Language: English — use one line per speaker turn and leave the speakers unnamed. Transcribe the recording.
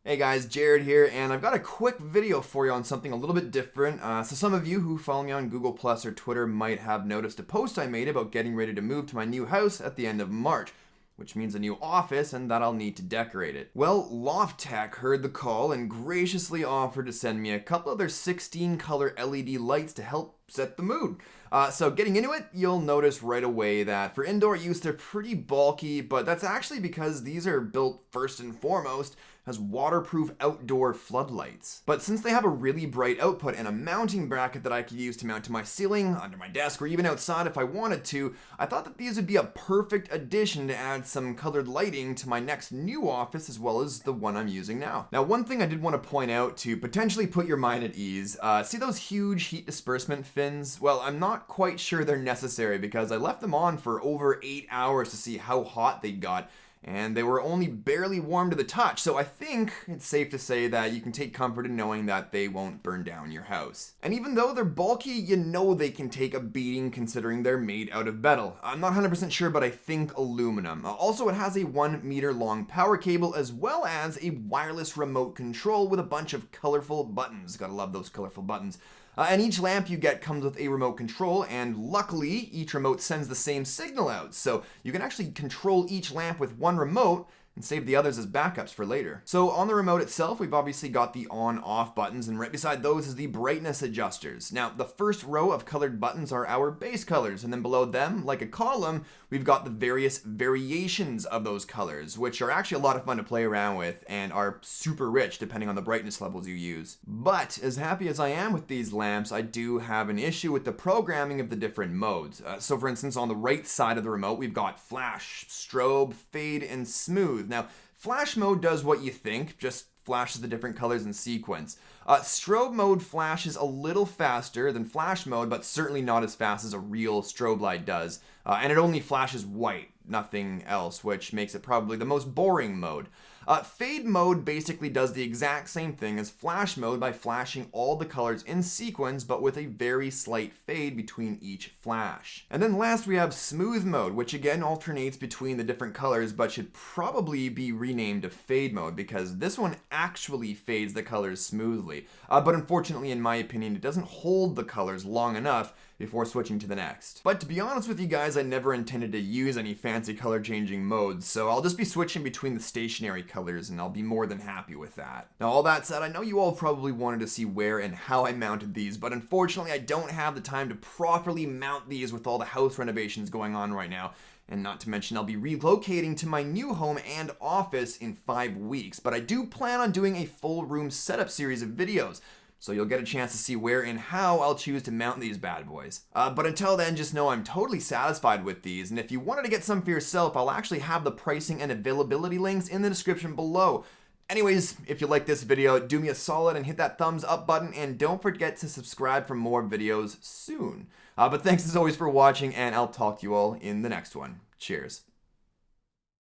Hey guys, Jared here, and I've got a quick video for you on something a little bit different. So some of you who follow me on Google Plus or Twitter might have noticed a post I made about getting ready to move to my new house at the end of March, which means a new office and that I'll need to decorate it. Well, Loftek heard the call and graciously offered to send me a couple of their 16 color LED lights to help set the mood. So getting into it, you'll notice right away that for indoor use, they're pretty bulky, but that's actually because these are built first and foremost as waterproof outdoor floodlights. But since they have a really bright output and a mounting bracket that I could use to mount to my ceiling, under my desk, or even outside if I wanted to, I thought that these would be a perfect addition to add some colored lighting to my next new office as well as the one I'm using now. Now, one thing I did want to point out to potentially put your mind at ease, see those huge heat disbursement fins? Well, I'm not quite sure they're necessary because I left them on for over 8 hours to see how hot they got, and they were only barely warm to the touch, so I think it's safe to say that you can take comfort in knowing that they won't burn down your house. And even though they're bulky, you know they can take a beating considering they're made out of metal. I'm not 100% sure, but I think aluminum. Also, it has a 1 meter long power cable as well as a wireless remote control with a bunch of colorful buttons. Gotta love those colorful buttons. And each lamp you get comes with a remote control, and luckily, each remote sends the same signal out, so you can actually control each lamp with one remote and save the others as backups for later. So on the remote itself, we've obviously got the on-off buttons, and right beside those is the brightness adjusters. Now, the first row of colored buttons are our base colors, and then below them, like a column, we've got the various variations of those colors, which are actually a lot of fun to play around with and are super rich depending on the brightness levels you use. But as happy as I am with these lamps, I do have an issue with the programming of the different modes. So for instance, on the right side of the remote, we've got flash, strobe, fade, and smooth. Now, flash mode does what you think, just flashes the different colors in sequence. Strobe mode flashes a little faster than flash mode, but certainly not as fast as a real strobe light does. And it only flashes white, nothing else, which makes it probably the most boring mode. Fade mode basically does the exact same thing as flash mode by flashing all the colors in sequence, but with a very slight fade between each flash. And then last we have smooth mode, which again alternates between the different colors, but should probably be renamed to fade mode because this one actually fades the colors smoothly. But unfortunately, in my opinion, it doesn't hold the colors long enough before switching to the next. But to be honest with you guys, I never intended to use any fancy color changing modes, so I'll just be switching between the stationary colors and I'll be more than happy with that. Now all that said, I know you all probably wanted to see where and how I mounted these, but unfortunately I don't have the time to properly mount these with all the house renovations going on right now. And not to mention I'll be relocating to my new home and office in 5 weeks, but I do plan on doing a full room setup series of videos. So you'll get a chance to see where and how I'll choose to mount these bad boys. But until then, just know I'm totally satisfied with these, and if you wanted to get some for yourself, I'll actually have the pricing and availability links in the description below. Anyways, if you like this video, do me a solid and hit that thumbs up button, and don't forget to subscribe for more videos soon. But thanks as always for watching, and I'll talk to you all in the next one. Cheers.